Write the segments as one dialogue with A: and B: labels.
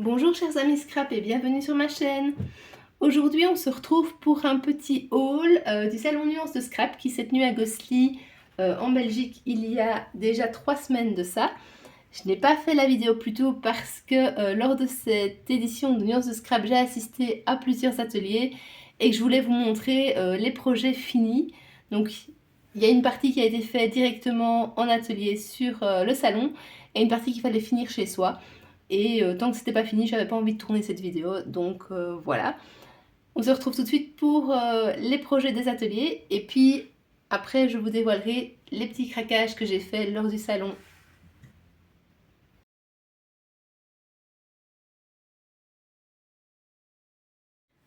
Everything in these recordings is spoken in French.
A: Bonjour chers amis Scrap et bienvenue sur ma chaîne. Aujourd'hui on se retrouve pour un petit haul du salon Nuance de Scrap qui s'est tenu à Gosselies en Belgique il y a déjà 3 semaines de ça. Je n'ai pas fait la vidéo plus tôt parce que lors de cette édition de Nuance de Scrap j'ai assisté à plusieurs ateliers et que je voulais vous montrer les projets finis. Donc il y a une partie qui a été faite directement en atelier sur le salon et une partie qu'il fallait finir chez soi. Et tant que c'était pas fini, j'avais pas envie de tourner cette vidéo, donc voilà. On se retrouve tout de suite pour les projets des ateliers, et puis après je vous dévoilerai les petits craquages que j'ai fait lors du salon.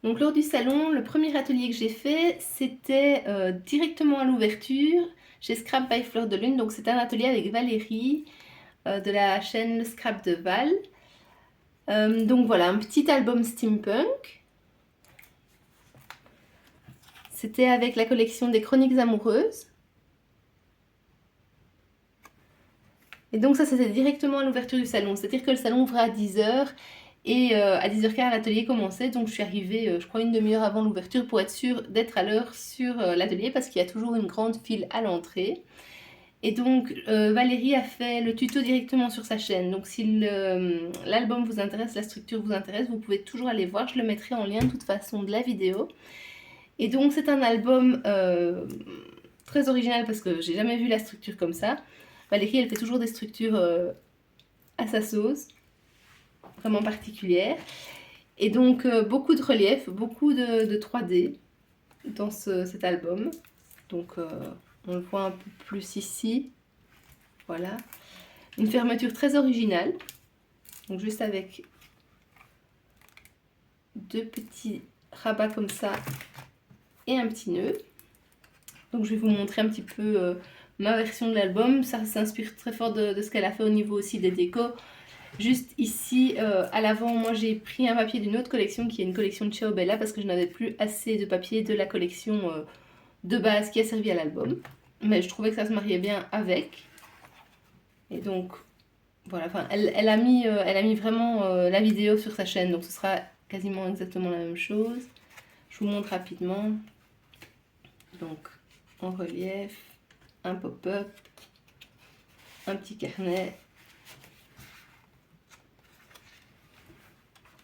A: Donc lors du salon, le premier atelier que j'ai fait, c'était directement à l'ouverture, chez Scrap by Fleur de Lune. Donc c'était un atelier avec Valérie, de la chaîne Le Scrap de Val. Donc voilà, un petit album steampunk. C'était avec la collection des Chroniques Amoureuses. Et donc ça, c'était directement à l'ouverture du salon. C'est-à-dire que le salon ouvrait à 10 h et à 10 h 15 l'atelier commençait. Donc je suis arrivée, je crois, une demi-heure avant l'ouverture pour être sûre d'être à l'heure sur l'atelier parce qu'il y a toujours une grande file à l'entrée. Et donc Valérie a fait le tuto directement sur sa chaîne. Donc si l'album vous intéresse, la structure vous intéresse, vous pouvez toujours aller voir. Je le mettrai en lien de toute façon de la vidéo. Et donc c'est un album très original parce que j'ai jamais vu la structure comme ça. Valérie, elle fait toujours des structures à sa sauce, vraiment particulières. Et donc beaucoup de relief, beaucoup de 3D dans cet album. Donc on le voit un peu plus ici. Voilà. Une fermeture très originale. Donc juste avec deux petits rabats comme ça et un petit nœud. Donc je vais vous montrer un petit peu ma version de l'album. Ça s'inspire très fort de ce qu'elle a fait au niveau aussi des décos. Juste ici à l'avant, moi j'ai pris un papier d'une autre collection qui est une collection de Ciao Bella parce que je n'avais plus assez de papier de la collection de base qui a servi à l'album. Mais je trouvais que ça se mariait bien avec. Et donc voilà, enfin, elle a mis vraiment la vidéo sur sa chaîne, donc ce sera quasiment exactement la même chose. Je vous montre rapidement. Donc en relief, un pop-up, un petit carnet,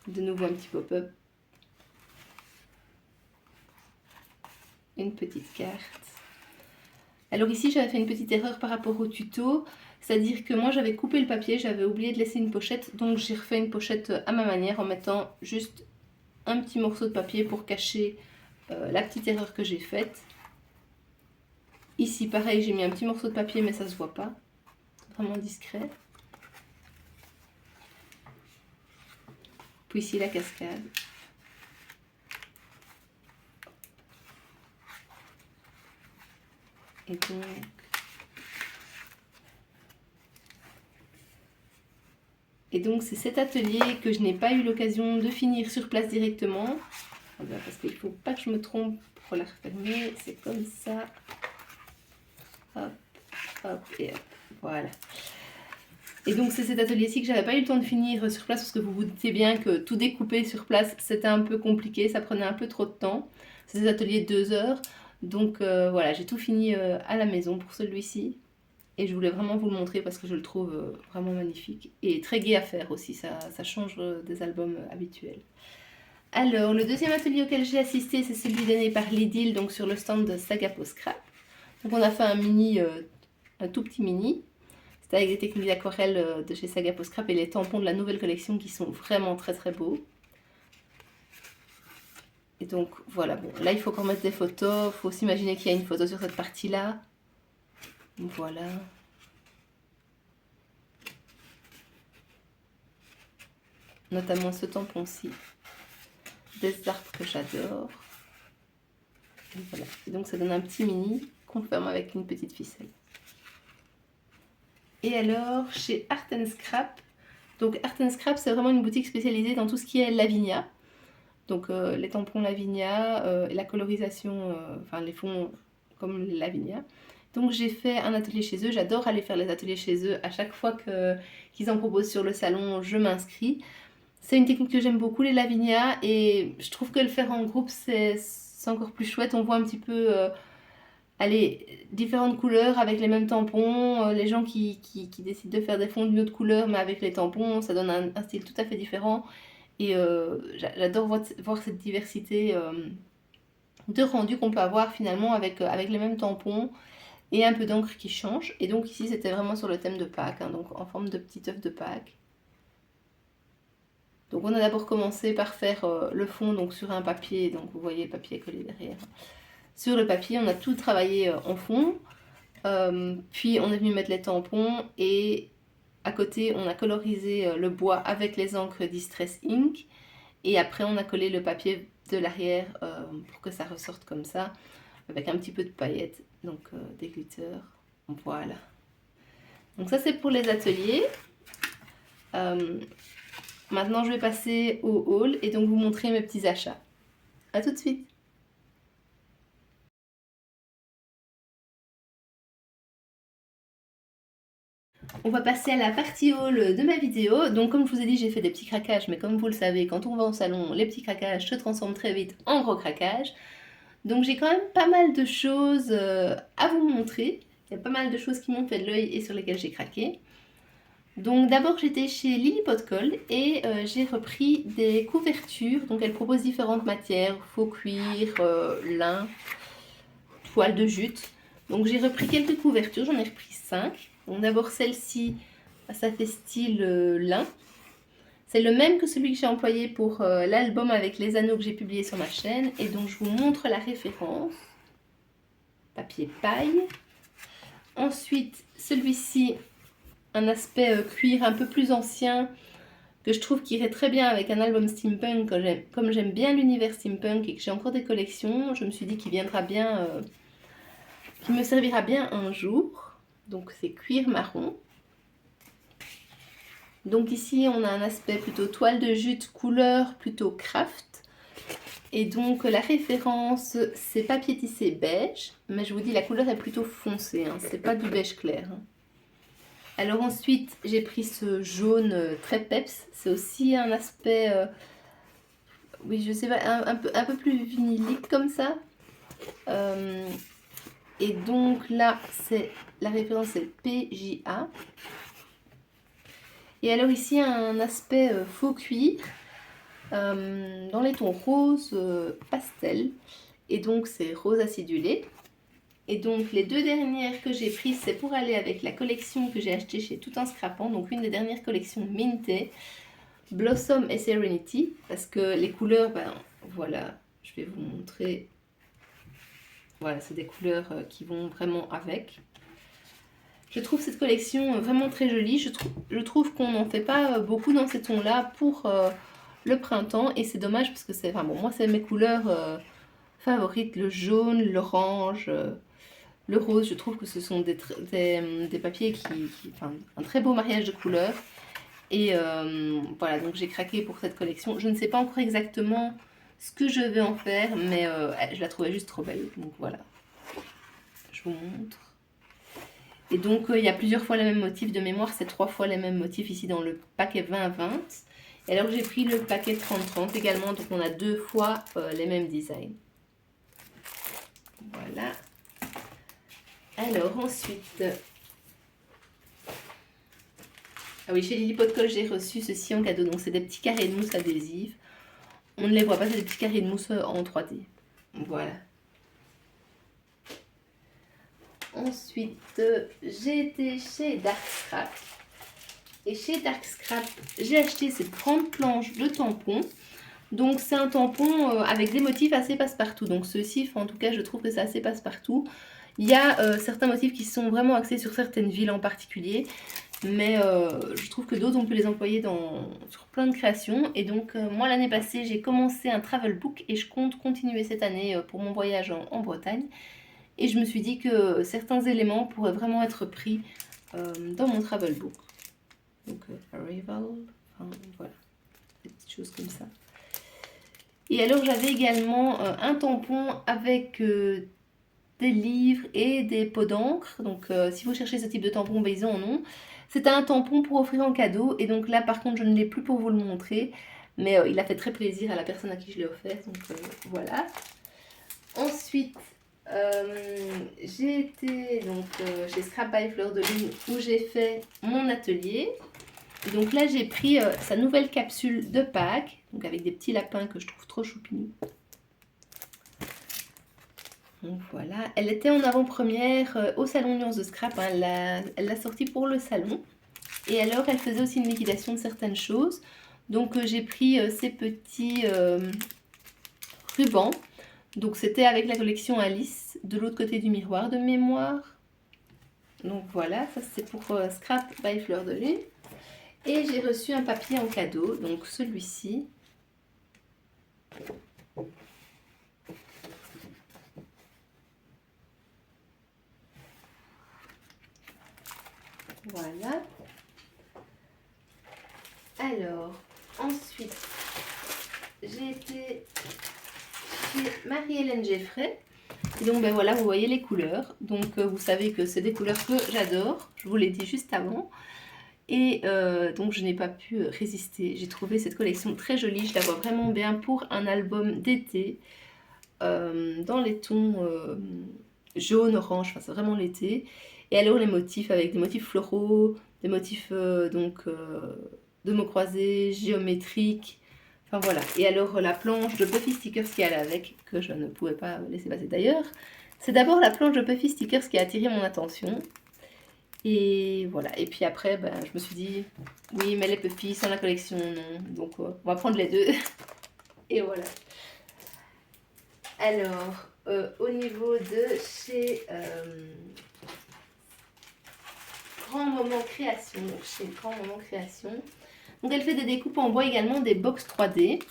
A: de nouveau un petit pop-up, une petite carte. Alors ici j'avais fait une petite erreur par rapport au tuto, c'est-à-dire que moi j'avais coupé le papier, j'avais oublié de laisser une pochette, donc j'ai refait une pochette à ma manière en mettant juste un petit morceau de papier pour cacher la petite erreur que j'ai faite. Ici pareil, j'ai mis un petit morceau de papier mais ça se voit pas, vraiment discret. Puis ici la cascade. Et donc c'est cet atelier que je n'ai pas eu l'occasion de finir sur place directement. Parce qu'il ne faut pas que je me trompe pour la refermer. C'est comme ça. Hop, hop et hop. Voilà. Et donc c'est cet atelier-ci que j'avais pas eu le temps de finir sur place parce que vous vous doutez bien que tout découper sur place c'était un peu compliqué, ça prenait un peu trop de temps. C'est des ateliers de 2 heures. Donc voilà, j'ai tout fini à la maison pour celui-ci. Et je voulais vraiment vous le montrer parce que je le trouve vraiment magnifique. Et très gai à faire aussi, ça change des albums habituels. Alors, le deuxième atelier auquel j'ai assisté, c'est celui donné par Lidl, donc sur le stand de Sagapo Scrap. Donc on a fait un mini, un tout petit mini. C'était avec des techniques d'aquarelle de chez Sagapo Scrap et les tampons de la nouvelle collection qui sont vraiment très très beaux. Et donc voilà, bon, là il faut qu'on mette des photos, il faut s'imaginer qu'il y a une photo sur cette partie-là. Voilà. Notamment ce tampon-ci. Des arbres que j'adore. Voilà. Et donc ça donne un petit mini qu'on ferme avec une petite ficelle. Et alors chez Art & Scrap, donc Art & Scrap c'est vraiment une boutique spécialisée dans tout ce qui est Lavinia. Donc les tampons Lavinia, la colorisation, enfin les fonds comme Lavinia. Donc j'ai fait un atelier chez eux, j'adore aller faire les ateliers chez eux. À chaque fois qu'ils en proposent sur le salon, je m'inscris. C'est une technique que j'aime beaucoup, les Lavinia, et je trouve que le faire en groupe, c'est encore plus chouette. On voit un petit peu, allez, différentes couleurs avec les mêmes tampons. Les gens qui décident de faire des fonds d'une autre couleur, mais avec les tampons, ça donne un style tout à fait différent. Et j'adore voir cette diversité de rendu qu'on peut avoir finalement avec les mêmes tampons et un peu d'encre qui change. Et donc ici, c'était vraiment sur le thème de Pâques, hein, donc en forme de petit œuf de Pâques. Donc on a d'abord commencé par faire le fond donc sur un papier, donc vous voyez le papier collé derrière. Sur le papier, on a tout travaillé en fond, puis on est venu mettre les tampons et à côté on a colorisé le bois avec les encres Distress Ink et après on a collé le papier de l'arrière pour que ça ressorte comme ça avec un petit peu de paillettes, donc des glitters, voilà. Donc ça c'est pour les ateliers. Maintenant, je vais passer au haul et donc vous montrer mes petits achats. A tout de suite. On va passer à la partie haul de ma vidéo. Donc comme je vous ai dit, j'ai fait des petits craquages, mais comme vous le savez, quand on va au salon, les petits craquages se transforment très vite en gros craquages. Donc j'ai quand même pas mal de choses à vous montrer. Il y a pas mal de choses qui m'ont fait de l'œil et sur lesquelles j'ai craqué. Donc d'abord j'étais chez Lily Pot Colle et j'ai repris des couvertures. Donc elle propose différentes matières, faux cuir, lin, toile de jute. Donc j'ai repris quelques couvertures, j'en ai repris 5. Donc d'abord celle-ci, ça fait style lin. C'est le même que celui que j'ai employé pour l'album avec les anneaux que j'ai publié sur ma chaîne. Et donc je vous montre la référence. Papier paille. Ensuite celui-ci, un aspect cuir un peu plus ancien que je trouve qui irait très bien avec un album steampunk. Comme j'aime bien l'univers steampunk et que j'ai encore des collections, je me suis dit qu'il viendra bien, qui me servira bien un jour. Donc c'est cuir marron. Donc ici on a un aspect plutôt toile de jute, couleur plutôt craft. Et donc la référence c'est papier tissé beige, mais je vous dis la couleur est plutôt foncée, hein, c'est pas du beige clair. Hein. Alors ensuite, j'ai pris ce jaune très peps. C'est aussi un aspect, oui, je sais pas, un peu plus vinylique comme ça. Et donc là, c'est la référence, c'est PJA. Et alors ici, un aspect faux cuir dans les tons rose pastel. Et donc, c'est rose acidulé. Et donc les deux dernières que j'ai prises, c'est pour aller avec la collection que j'ai achetée chez Tout en Scrapant. Donc une des dernières collections Minté, Blossom et Serenity. Parce que les couleurs, ben voilà, je vais vous montrer. Voilà, c'est des couleurs qui vont vraiment avec. Je trouve cette collection vraiment très jolie. Je trouve qu'on n'en fait pas beaucoup dans ces tons-là pour le printemps. Et c'est dommage parce que c'est, enfin bon, moi c'est mes couleurs favorites, le jaune, l'orange... le rose, je trouve que ce sont des papiers enfin, un très beau mariage de couleurs. Et voilà, donc j'ai craqué pour cette collection. Je ne sais pas encore exactement ce que je vais en faire, mais je la trouvais juste trop belle. Donc voilà, je vous montre. Et donc il y a plusieurs fois les mêmes motifs. De mémoire, c'est 3 fois les mêmes motifs ici dans le paquet 20-20. Et alors j'ai pris le paquet 30-30 également, donc on a 2 fois les mêmes designs. Voilà. Alors ensuite, ah oui, chez Lily Pot Colle, j'ai reçu ceci en cadeau. Donc c'est des petits carrés de mousse adhésive. On ne les voit pas, c'est des petits carrés de mousse en 3D. Voilà. Ensuite, j'ai été chez Dark Scrap. Et chez Dark Scrap, j'ai acheté ces 30 planches de tampons. Donc c'est un tampon avec des motifs assez passe-partout. Donc ceci, en tout cas, je trouve que c'est assez passe-partout. Il y a certains motifs qui sont vraiment axés sur certaines villes en particulier. Mais je trouve que d'autres, on peut les employer sur plein de créations. Et donc moi, l'année passée, j'ai commencé un travel book. Et je compte continuer cette année pour mon voyage en Bretagne. Et je me suis dit que certains éléments pourraient vraiment être pris dans mon travel book. Donc Arrival, enfin voilà, des petites choses comme ça. Et alors j'avais également un tampon avec des livres et des pots d'encre. Donc si vous cherchez ce type de tampon, ben, ils en ont. C'était un tampon pour offrir en cadeau. Et donc là, par contre, je ne l'ai plus pour vous le montrer. Mais il a fait très plaisir à la personne à qui je l'ai offert. Donc voilà. Ensuite, j'ai été donc, chez Scrap by Fleur de Lune où j'ai fait mon atelier. Et donc là, j'ai pris sa nouvelle capsule de Pâques. Donc avec des petits lapins que je trouve trop choupinous. Donc voilà, elle était en avant-première au salon Nuance de Scrap, hein. Elle l'a sortie pour le salon. Et alors, elle faisait aussi une liquidation de certaines choses. Donc j'ai pris ces petits rubans. Donc c'était avec la collection Alice, de l'autre côté du miroir de mémoire. Donc voilà, ça c'est pour Scrap by Fleur de Lune. Et j'ai reçu un papier en cadeau, donc celui-ci. Voilà. Alors, ensuite, j'ai été chez Marie-Hélène Geffray. Et donc, ben voilà, vous voyez les couleurs. Donc, vous savez que c'est des couleurs que j'adore. Je vous l'ai dit juste avant. Et donc, je n'ai pas pu résister. J'ai trouvé cette collection très jolie. Je la vois vraiment bien pour un album d'été. Dans les tons jaune, orange. Enfin, c'est vraiment l'été. Et alors, les motifs avec des motifs floraux, des motifs de mots croisés, géométriques. Enfin voilà. Et alors la planche de Puffy Stickers qui allait avec, que je ne pouvais pas laisser passer d'ailleurs. C'est d'abord la planche de Puffy Stickers qui a attiré mon attention. Et voilà. Et puis après, ben, je me suis dit, oui, mais les Puffy sans la collection, non. Donc on va prendre les deux. Et voilà. Alors, au niveau de chez Grand Moment Création, donc chez Grand Moment Création. Donc elle fait des découpes en bois également, des box 3D.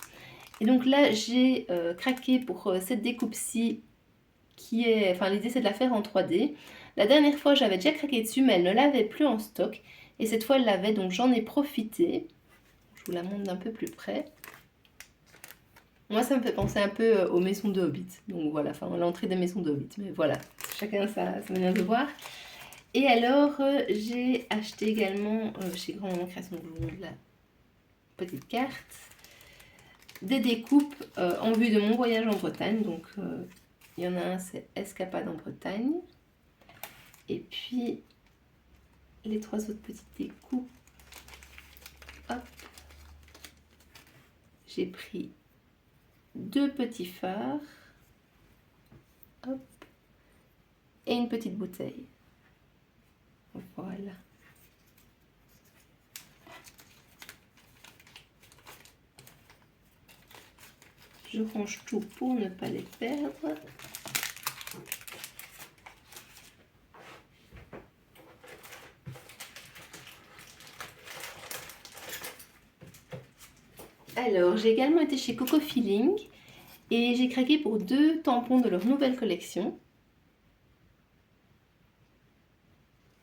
A: Et donc là, j'ai craqué pour cette découpe-ci qui est... Enfin, l'idée, c'est de la faire en 3D. La dernière fois, j'avais déjà craqué dessus, mais elle ne l'avait plus en stock. Et cette fois, elle l'avait, donc j'en ai profité. Je vous la montre d'un peu plus près. Moi, ça me fait penser un peu aux maisons de Hobbit. Donc voilà, enfin, l'entrée des maisons de Hobbit. Mais voilà, chacun sa manière de voir. Et alors, j'ai acheté également chez Grand Moment Création, je vous montre la petite carte, des découpes en vue de mon voyage en Bretagne. Donc, il y en a un, c'est Escapade en Bretagne. Et puis, les trois autres petites découpes. Hop. J'ai pris deux petits phares. Hop. Et une petite bouteille. Voilà. Je range tout pour ne pas les perdre. Alors, j'ai également été chez Coco Feeling et j'ai craqué pour deux tampons de leur nouvelle collection.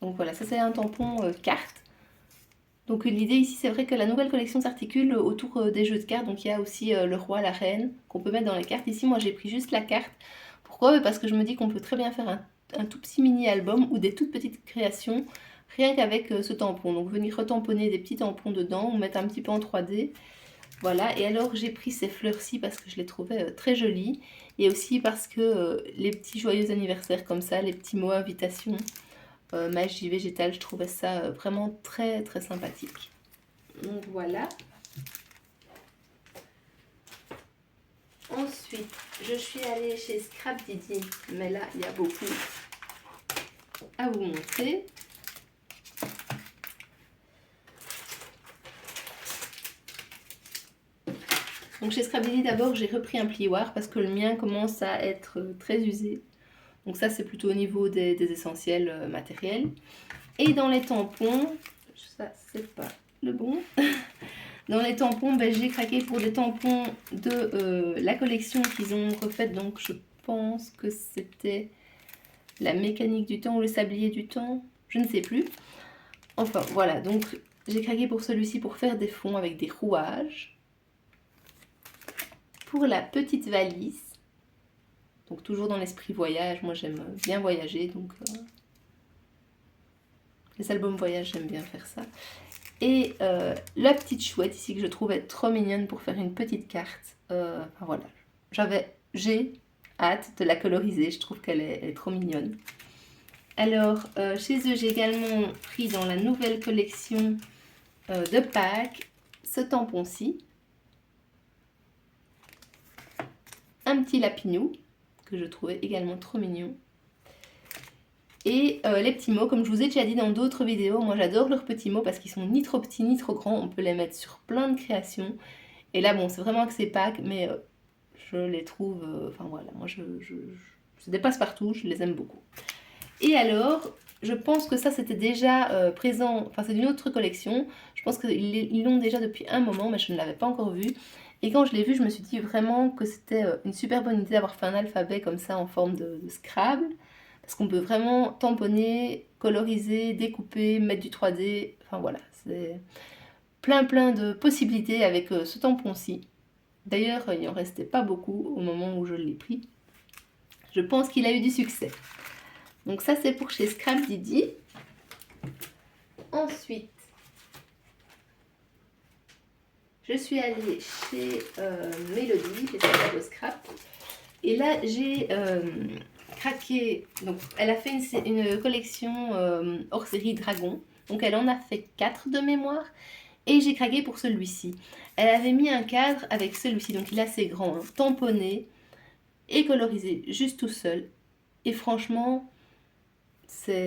A: Donc voilà, ça c'est un tampon carte. Donc l'idée ici, c'est vrai que la nouvelle collection s'articule autour des jeux de cartes. Donc il y a aussi le roi, la reine qu'on peut mettre dans les cartes. Ici, moi j'ai pris juste la carte. Pourquoi? Parce que je me dis qu'on peut très bien faire un tout petit mini-album ou des toutes petites créations rien qu'avec ce tampon. Donc venir retamponner des petits tampons dedans ou mettre un petit peu en 3D. Voilà, et alors j'ai pris ces fleurs-ci parce que je les trouvais très jolies. Et aussi parce que les petits joyeux anniversaires comme ça, les petits mots invitations, magie végétale, je trouvais ça vraiment très très sympathique. Donc voilà. Ensuite, je suis allée chez Scrap Didi, mais là il y a beaucoup à vous montrer. Donc chez Scrap Didi d'abord j'ai repris un plioir parce que le mien commence à être très usé. Donc ça c'est plutôt au niveau des essentiels matériels. Et dans les tampons, ça c'est pas le bon. Dans les tampons, ben, j'ai craqué pour des tampons de la collection qu'ils ont refaite. Donc je pense que c'était la mécanique du temps ou le sablier du temps. Je ne sais plus. Enfin voilà, donc j'ai craqué pour celui-ci pour faire des fonds avec des rouages. Pour la petite valise. Donc toujours dans l'esprit voyage. Moi j'aime bien voyager. Donc Les albums voyage, j'aime bien faire ça. Et la petite chouette ici que je trouvais trop mignonne pour faire une petite carte. Enfin voilà, j'ai hâte de la coloriser, je trouve qu'elle est trop mignonne. Alors, chez eux, j'ai également pris dans la nouvelle collection de Pâques ce tampon-ci. Un petit lapinou que je trouvais également trop mignon. Et les petits mots, comme je vous ai déjà dit dans d'autres vidéos, moi j'adore leurs petits mots parce qu'ils sont ni trop petits ni trop grands, on peut les mettre sur plein de créations. Et là bon, c'est vraiment que c'est Pâques, mais je les trouve, enfin voilà, moi je des passe-partout, je les aime beaucoup. Et alors, je pense que ça c'était déjà présent, enfin c'est d'une autre collection, je pense qu'ils l'ont déjà depuis un moment, mais je ne l'avais pas encore vu. Et quand je l'ai vu, je me suis dit vraiment que c'était une super bonne idée d'avoir fait un alphabet comme ça en forme de Scrabble. Parce qu'on peut vraiment tamponner, coloriser, découper, mettre du 3D. Enfin voilà, c'est plein de possibilités avec ce tampon-ci. D'ailleurs, il n'en restait pas beaucoup au moment où je l'ai pris. Je pense qu'il a eu du succès. Donc ça, c'est pour chez Scrap Didi. Ensuite, je suis allée chez Mélodie, chez Scrap Scrap. Et là, j'ai craqué. Donc, elle a fait une collection hors série Dragon. Donc, elle en a fait 4 de mémoire. Et j'ai craqué pour celui-ci. Elle avait mis un cadre avec celui-ci. Donc, il est assez grand, hein, tamponné et colorisé juste tout seul. Et franchement, ça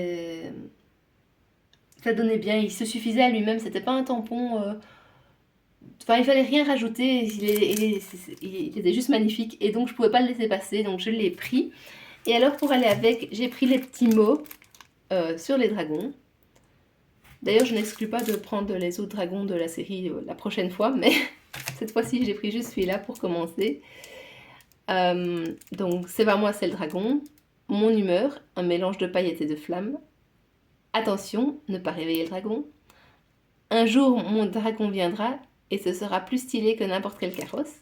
A: donnait bien. Il se suffisait à lui-même. C'était pas un tampon. Enfin, il fallait rien rajouter. Il était juste magnifique. Et donc, je pouvais pas le laisser passer. Donc, je l'ai pris. Et alors pour aller avec, j'ai pris les petits mots sur les dragons. D'ailleurs, je n'exclus pas de prendre les autres dragons de la série la prochaine fois, mais cette fois-ci, j'ai pris juste celui-là pour commencer. Donc, c'est pas moi, c'est le dragon. Mon humeur, un mélange de paillettes et de flammes. Attention, ne pas réveiller le dragon. Un jour, mon dragon viendra et ce sera plus stylé que n'importe quel carrosse.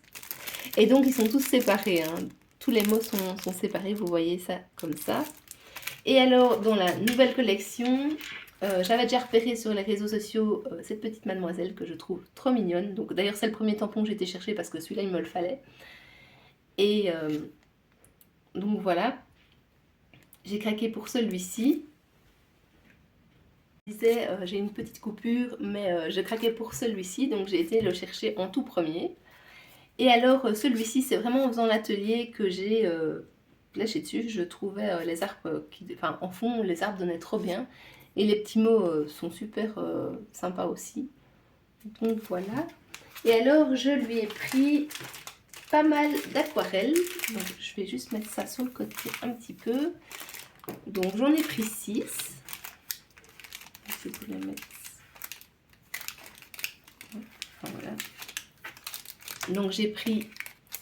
A: Et donc, ils sont tous séparés, hein. Tous les mots sont séparés, vous voyez ça comme ça. Et alors, dans la nouvelle collection, j'avais déjà repéré sur les réseaux sociaux cette petite mademoiselle que je trouve trop mignonne. Donc, d'ailleurs, c'est le premier tampon que j'ai été chercher parce que celui-là, il me le fallait. Et donc, voilà. J'ai craqué pour celui-ci. Je disais, j'ai une petite coupure, mais j'ai craqué pour celui-ci. Donc, j'ai été le chercher en tout premier. Et alors, celui-ci, c'est vraiment en faisant l'atelier que j'ai lâché dessus. Je trouvais les arbres, enfin, en fond, les arbres donnaient trop bien. Et les petits mots sont super sympas aussi. Donc voilà. Et alors, je lui ai pris pas mal d'aquarelles. Donc, je vais juste mettre ça sur le côté un petit peu. Donc, j'en ai pris 6. Si vous les mettez. Enfin, voilà. Donc j'ai pris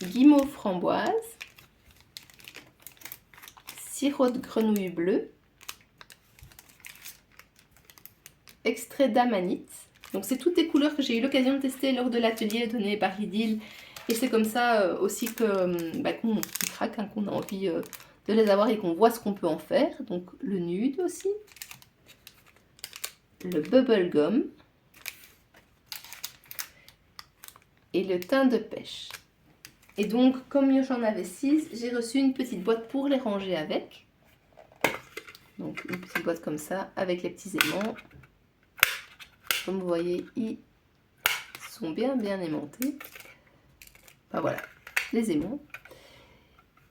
A: guimauve framboise, sirop de grenouille bleue, extrait d'amanite. Donc c'est toutes les couleurs que j'ai eu l'occasion de tester lors de l'atelier donné par Idylle. Et c'est comme ça aussi que qu'on craque, hein, qu'on a envie de les avoir et qu'on voit ce qu'on peut en faire. Donc le nude aussi, le bubble gum et le thym de pêche. Et donc, comme j'en avais 6, j'ai reçu une petite boîte pour les ranger avec. Donc, une petite boîte comme ça, avec les petits aimants. Comme vous voyez, ils sont bien aimantés. Enfin voilà, les aimants.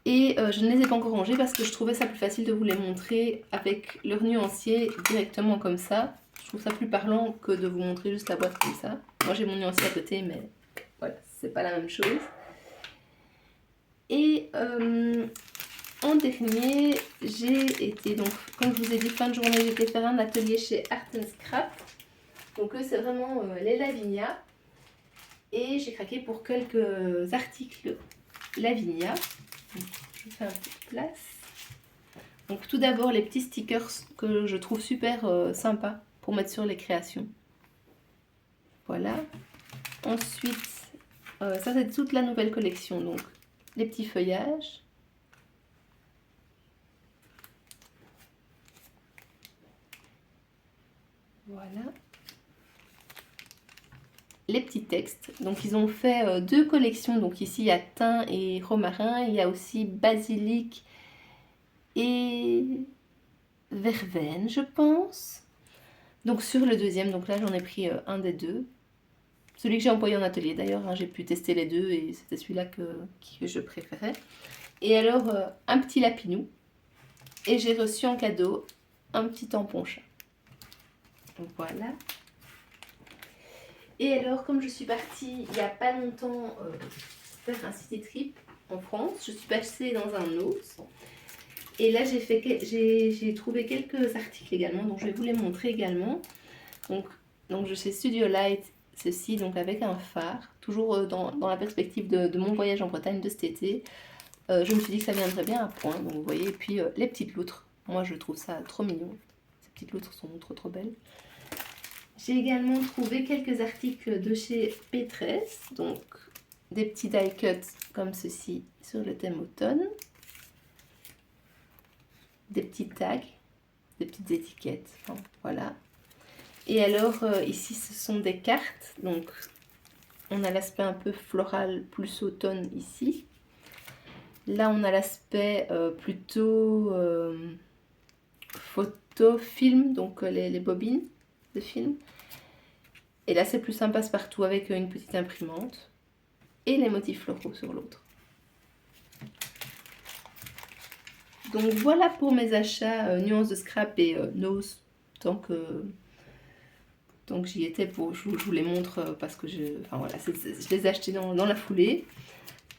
A: Et je ne les ai pas encore rangés parce que je trouvais ça plus facile de vous les montrer avec leur nuancier directement comme ça. Je trouve ça plus parlant que de vous montrer juste la boîte comme ça. Moi, j'ai mon nuancier à côté, mais voilà, c'est pas la même chose. Et en dernier, j'ai été, donc comme je vous ai dit, fin de journée, j'ai été faire un atelier chez Art & Scrap. Donc eux, c'est vraiment les Lavinia. Et j'ai craqué pour quelques articles Lavinia. Donc, je fais un peu de place. Donc tout d'abord, les petits stickers que je trouve super sympas pour mettre sur les créations. Voilà. Ensuite, ça c'est toute la nouvelle collection. Donc les petits feuillages. Voilà. Les petits textes. Donc ils ont fait deux collections. Donc ici il y a thym et romarin. Il y a aussi basilic et verveine, je pense. Donc sur le deuxième, donc là j'en ai pris un des deux. Celui que j'ai envoyé en atelier d'ailleurs, hein, j'ai pu tester les deux et c'était celui-là que je préférais. Et alors un petit lapinou. Et j'ai reçu en cadeau un petit tampon chat. Donc voilà. Et alors, comme je suis partie il n'y a pas longtemps faire un city trip en France, je suis passée dans un autre. Et là, j'ai trouvé quelques articles également, donc je vais vous les montrer également. Donc je sais Studio Light, ceci, donc avec un phare, toujours dans la perspective de mon voyage en Bretagne de cet été. Je me suis dit que ça viendrait bien à point, donc vous voyez. Et puis les petites loutres, moi je trouve ça trop mignon. Ces petites loutres sont trop belles. J'ai également trouvé quelques articles de chez Pétresse, donc des petits die cuts comme ceci sur le thème automne, des petits tags, des petites étiquettes, enfin, voilà. Et alors ici ce sont des cartes, donc on a l'aspect un peu floral plus automne ici. Là on a l'aspect plutôt photo, film, donc les bobines de film. Et là c'est plus sympa passe-partout avec une petite imprimante. Et les motifs floraux sur l'autre. Donc voilà pour mes achats nuances de scrap et nose, tant que j'y étais, je vous les montre parce que je les ai achetés dans la foulée.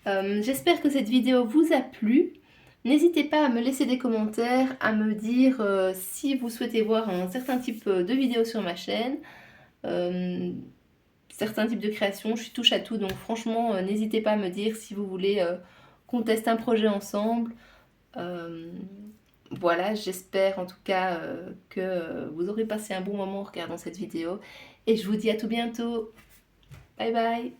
A: J'espère que cette vidéo vous a plu. N'hésitez pas à me laisser des commentaires, à me dire si vous souhaitez voir un certain type de vidéo sur ma chaîne. Certains types de créations, je suis touche à tout, donc franchement n'hésitez pas à me dire si vous voulez qu'on teste un projet ensemble. Voilà, j'espère en tout cas que vous aurez passé un bon moment en regardant cette vidéo et je vous dis à tout bientôt. Bye bye.